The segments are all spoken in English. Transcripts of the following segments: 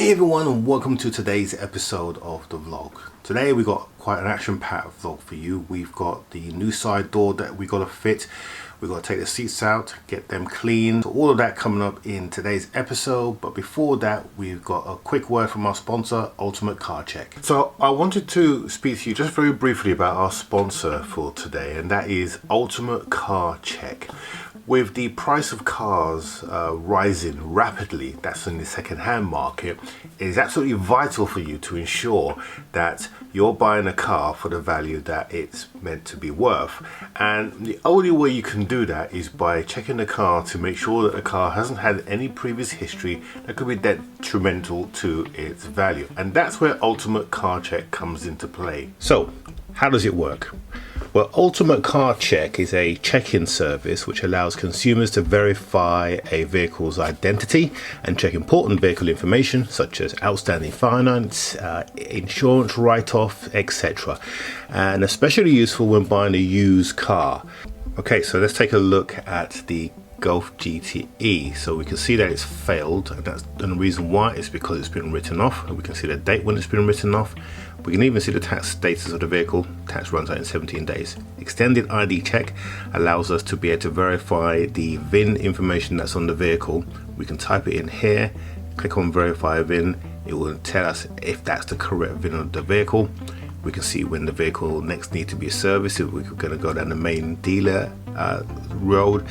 Hey everyone, and welcome to today's episode of the vlog. Today we got quite an action-packed vlog for you. We've got the new side door that we got to fit. We've got to take the seats out, get them clean. So all of that coming up in today's episode. But before that, we've got a quick word from our sponsor, Ultimate Car Check. So I wanted to speak to you just very briefly about our sponsor for today, and that is Ultimate Car Check. With the price of cars rising rapidly, that's in the second-hand market, it is absolutely vital for you to ensure that you're buying a car for the value that it's meant to be worth. And the only way you can do that is by checking the car to make sure that the car hasn't had any previous history that could be detrimental to its value. And that's where Ultimate Car Check comes into play. So, how does it work? Well, Ultimate Car Check is a check-in service which allows consumers to verify a vehicle's identity and check important vehicle information such as outstanding finance, insurance write-off, etc. And especially useful when buying a used car. Okay, so let's take a look at the Golf GTE. So we can see that it's failed, and the reason why is because it's been written off, and we can see the date when it's been written off. We can even see the tax status of the vehicle. Tax runs out in 17 days. Extended ID check allows us to be able to verify the VIN information that's on the vehicle. We can type it in here, click on verify VIN. It will tell us if that's the correct VIN of the vehicle. We can see when the vehicle next needs to be serviced, if we're going to go down the main dealer road.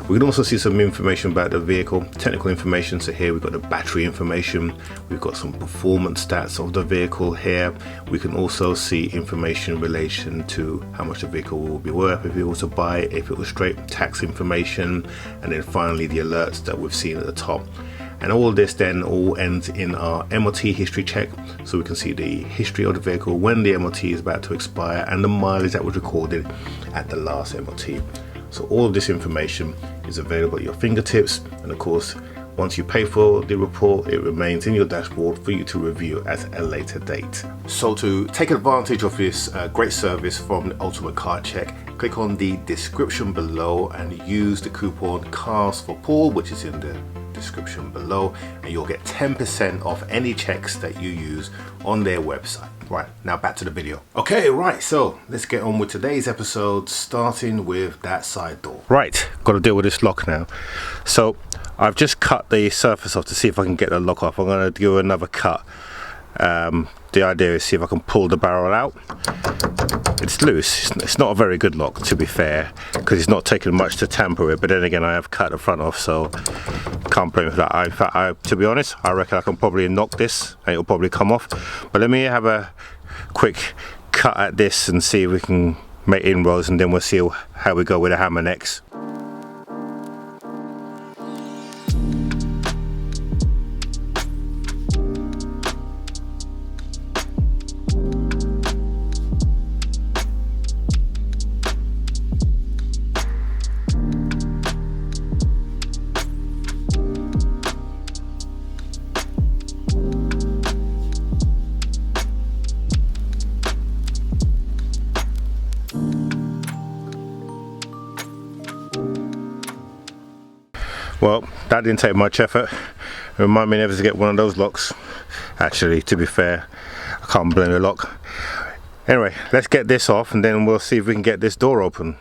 We can also see some information about the vehicle, technical information. So here we've got the battery information, we've got some performance stats of the vehicle here. We can also see information in relation to how much the vehicle will be worth if you were to buy it, if it was straight tax information, and then finally the alerts that we've seen at the top. And all of this then all ends in our MOT history check, so we can see the history of the vehicle, when the MOT is about to expire, and the mileage that was recorded at the last MOT. So all of this information is available at your fingertips, and of course once you pay for the report, it remains in your dashboard for you to review at a later date. So to take advantage of this great service from the Ultimate Car Check, click on the description below and use the coupon CARS for Paul, which is in the description below, and you'll get 10% off any checks that you use on their website. Right, now back to the video. Okay, right, so let's get on with today's episode, starting with that side door. Right, got to deal with this lock now. So I've just cut the surface off to see if I can get the lock off. I'm going to do another cut. The idea is see if I can pull the barrel out. It's loose. It's not a very good lock, to be fair, because it's not taking much to tamper with. But then again, I have cut the front off, so can't blame for that. In fact, to be honest, I reckon I can probably knock this and it'll probably come off. But let me have a quick cut at this and see if we can make inroads, and then we'll see how we go with the hammer next. Well, that didn't take much effort. Remind me never to get one of those locks. Actually, to be fair, I can't blame the lock. Anyway, let's get this off and then we'll see if we can get this door open.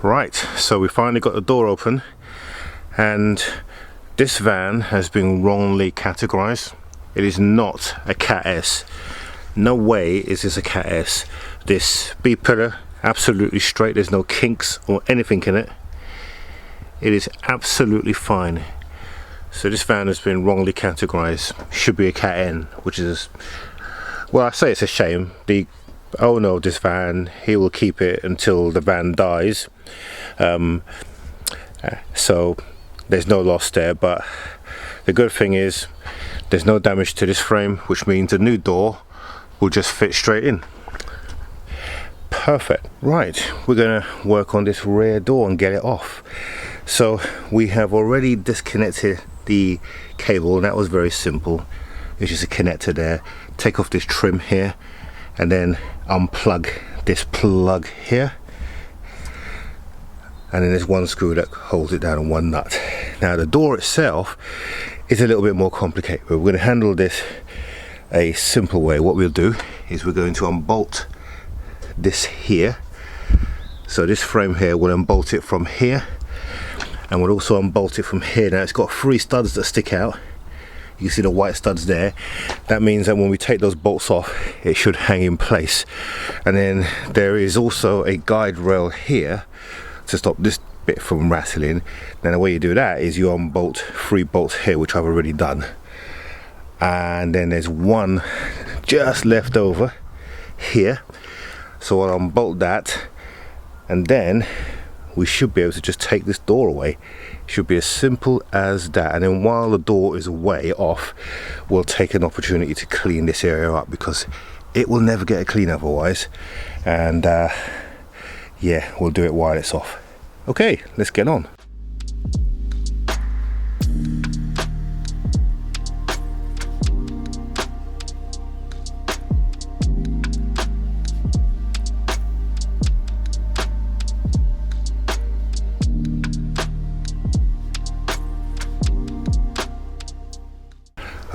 Right, so we finally got the door open, and this van has been wrongly categorized. It is not a Cat S. No way is this a Cat S. This B-pillar, absolutely straight, there's no kinks or anything in it. It is absolutely fine. So this van has been wrongly categorized. Should be a Cat N, which is, well, I say it's a shame. The owner of this van, he will keep it until the van dies. So there's no loss there, but the good thing is there's no damage to this frame, which means the new door will just fit straight in. Perfect. Right, we're gonna work on this rear door and get it off. So we have already disconnected the cable, and that was very simple. It's just a connector there. Take off this trim here and then unplug this plug here, and then there's one screw that holds it down and one nut. Now the door itself is a little bit more complicated, but we're going to handle this a simple way. What we'll do is we're going to unbolt this here. So this frame here, we'll unbolt it from here, and we'll also unbolt it from here. Now it's got 3 studs that stick out. You see the white studs there. That means that when we take those bolts off, it should hang in place. And then there is also a guide rail here to stop this bit from rattling. Now the way you do that is you unbolt 3 bolts here, which I've already done. And then there's one just left over here. So I'll unbolt that, and then we should be able to just take this door away. It should be as simple as that. And then while the door is away off, we'll take an opportunity to clean this area up, because it will never get a clean otherwise. And yeah, we'll do it while it's off. Okay, let's get on.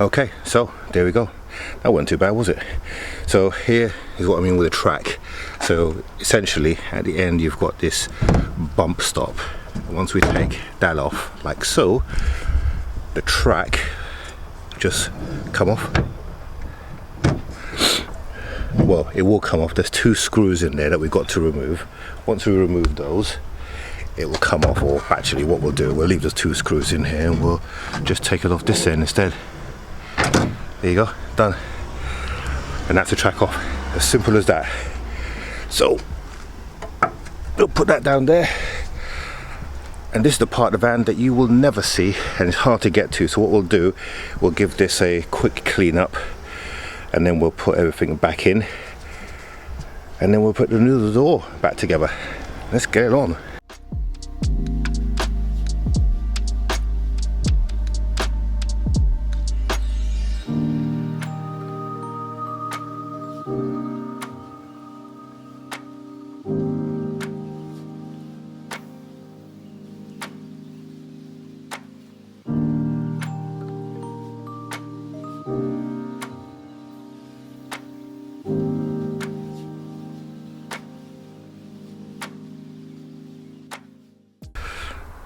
Okay, so there we go. That wasn't too bad, was it? So here is what I mean with a track. So essentially at the end you've got this bump stop. Once we take that off like so, the track just come off. Well, it will come off. There's 2 screws in there that we've got to remove. Once we remove those, it will come off. Or actually what we'll do, we'll leave those 2 screws in here and we'll just take it off this end instead. There you go, done. And that's the track off, as simple as that. So we'll put that down there, and this is the part of the van that you will never see and it's hard to get to. So what we'll do, we'll give this a quick clean up, and then we'll put everything back in, and then we'll put the new door back together. Let's get it on.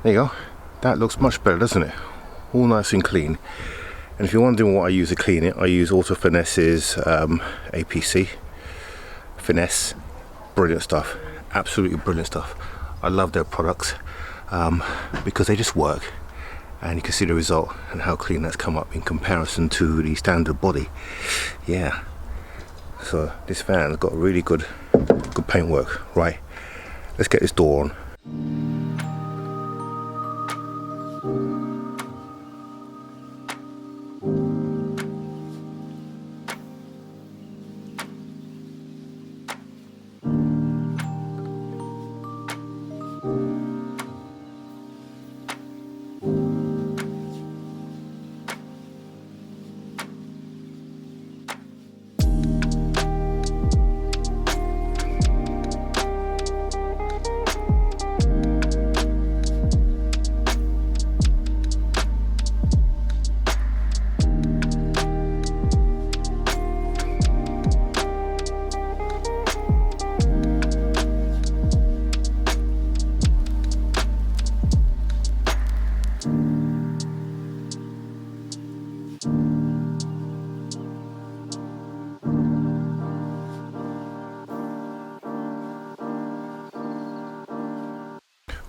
There you go. That looks much better, doesn't it? All nice and clean. And if you're wondering what I use to clean it, I use Auto Finesse's APC. Finesse. Brilliant stuff. Absolutely brilliant stuff. I love their products because they just work. And you can see the result and how clean that's come up in comparison to the standard body. Yeah. So this van's got really good paintwork. Right. Let's get this door on.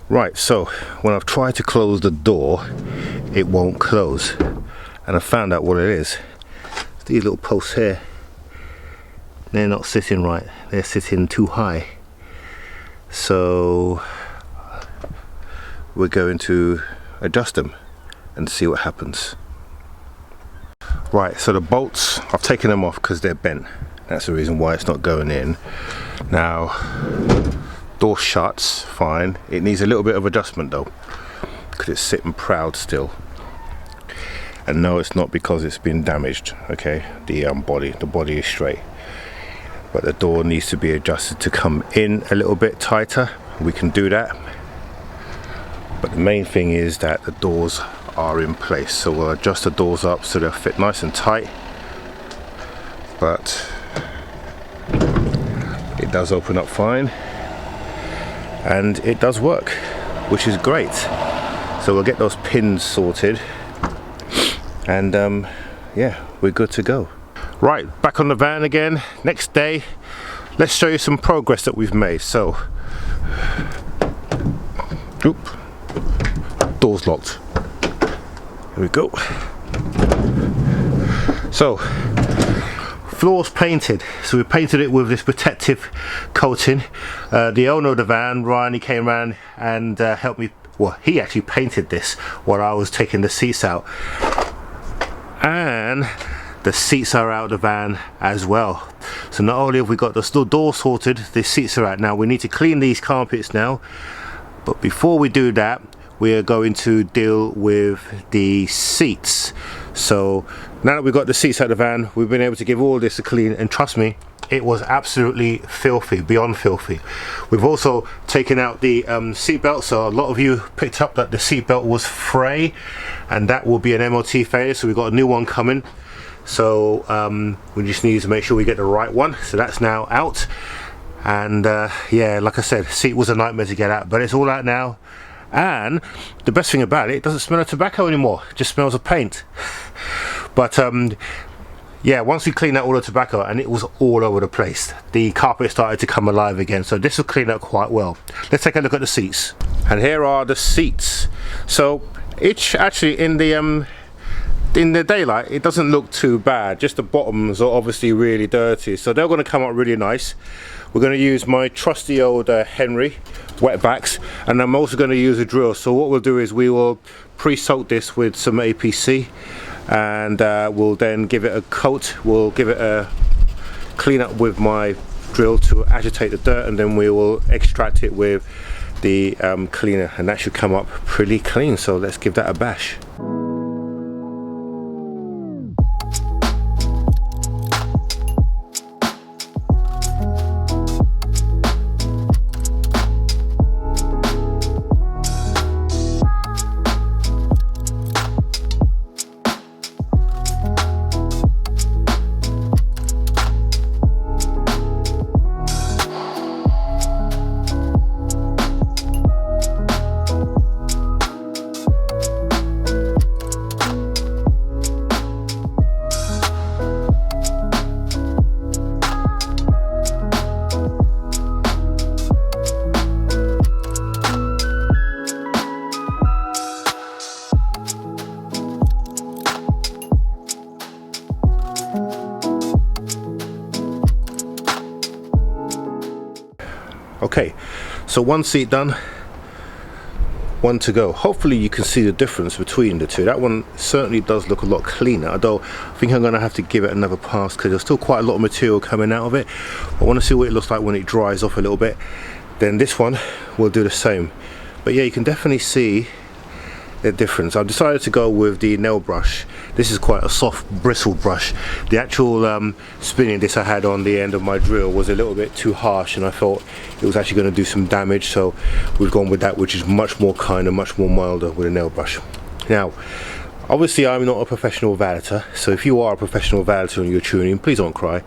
Right, so when I've tried to close the door, it won't close, and I found out what it is. It's these little posts here. They're not sitting right, they're sitting too high. So we're going to adjust them and see what happens. Right, so the bolts, I've taken them off because they're bent. That's the reason why it's not going in. Now, door shuts fine. It needs a little bit of adjustment though, because it's sitting proud still. And no, it's not because it's been damaged, okay? The body is straight, but the door needs to be adjusted to come in a little bit tighter. We can do that, but the main thing is that the doors are in place, so we'll adjust the doors up so they'll fit nice and tight. But it does open up fine, and it does work, which is great. So we'll get those pins sorted, and yeah, we're good to go. Right, back on the van again. Next day, let's show you some progress that we've made. So, oop, door's locked. Here we go. So, floor's painted. So we painted it with this protective coating. The owner of the van, Ryan, he came around and helped me. Well, he actually painted this while I was taking the seats out. And the seats are out of the van as well. So not only have we got the door sorted, the seats are out. Now we need to clean these carpets now. But before we do that, we are going to deal with the seats. So now that we've got the seats out of the van, we've been able to give all this a clean, and trust me, it was absolutely filthy, beyond filthy. We've also taken out the seat belt, so a lot of you picked up that the seat belt was fray, and that will be an MOT failure, so we've got a new one coming. So we just need to make sure we get the right one. So that's now out, and yeah, like I said, seat was a nightmare to get out, but it's all out now. And the best thing about it, it doesn't smell of tobacco anymore, it just smells of paint. But yeah, once we cleaned out all the tobacco, and it was all over the place, the carpet started to come alive again, so this will clean up quite well. Let's take a look at the seats. And here are the seats. So it's actually in the daylight, it doesn't look too bad, just the bottoms are obviously really dirty, so they're going to come out really nice. We're going to use my trusty old Henry wetbacks, and I'm also going to use a drill. So what we'll do is we will pre-soak this with some APC, and we'll then give it a coat. We'll give it a clean up with my drill to agitate the dirt, and then we will extract it with the cleaner, and that should come up pretty clean. So let's give that a bash. Okay, so one seat done, one to go. Hopefully you can see the difference between the two. That one certainly does look a lot cleaner, although I think I'm going to have to give it another pass because there's still quite a lot of material coming out of it. I want to see what it looks like when it dries off a little bit. Then this one will do the same. But yeah, you can definitely see the difference. I've decided to go with the nail brush. This is quite a soft bristled brush. The actual spinning disc I had on the end of my drill was a little bit too harsh, and I thought it was actually going to do some damage, so we've gone with that, which is much more kind and much more milder with a nail brush. Now obviously I'm not a professional valeter, so if you are a professional valeter and you're tuning, please don't cry.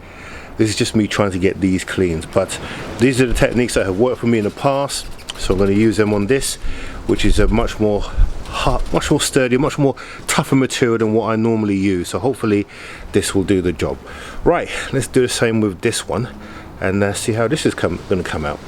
This is just me trying to get these cleaned, but these are the techniques that have worked for me in the past, so I'm going to use them on this, which is a much more sturdy, much more tougher material than what I normally use. So hopefully this will do the job. Right, let's do the same with this one and see how this is going to come out.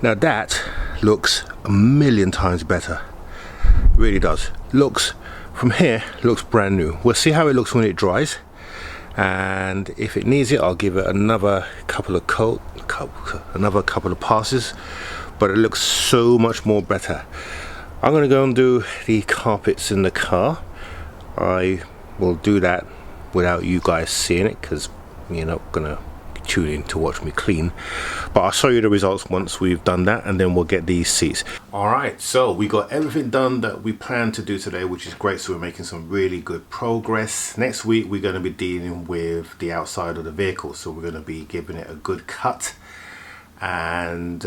Now that looks a million times better. Really does. Looks from here, looks brand new. We'll see how it looks when it dries, and if it needs it, I'll give it another couple of passes, but it looks so much more better. I'm gonna go and do the carpets in the car. I will do that without you guys seeing it, because you're not gonna tune in to watch me clean, but I'll show you the results once we've done that, and then we'll get these seats. All right, so we got everything done that we planned to do today, which is great. So we're making some really good progress. Next week we're going to be dealing with the outside of the vehicle, so we're going to be giving it a good cut and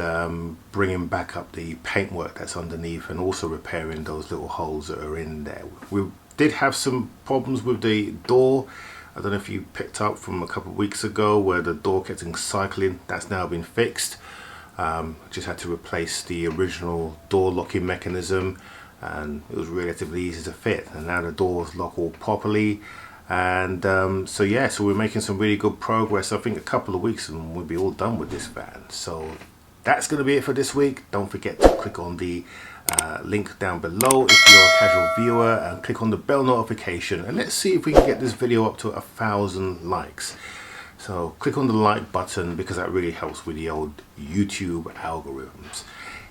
bringing back up the paintwork that's underneath, and also repairing those little holes that are in there. We did have some problems with the door. I don't know if you picked up from a couple of weeks ago where the door kept cycling. That's now been fixed. Just had to replace the original door locking mechanism, and it was relatively easy to fit, and now the doors lock all properly. And so yeah, so we're making some really good progress. I think a couple of weeks and we'll be all done with this van. So that's going to be it for this week. Don't forget to click on the link down below if you're a casual viewer, and click on the bell notification, and let's see if we can get this video up to 1,000 likes. So click on the like button, because that really helps with the old YouTube algorithms.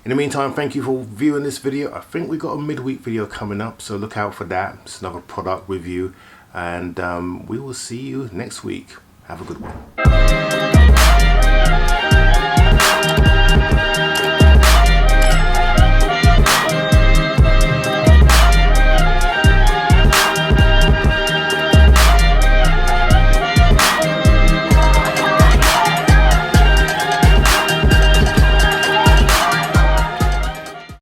In the meantime, thank you for viewing this video. I think we got a midweek video coming up, so look out for that. It's another product review, and we will see you next week. Have a good one.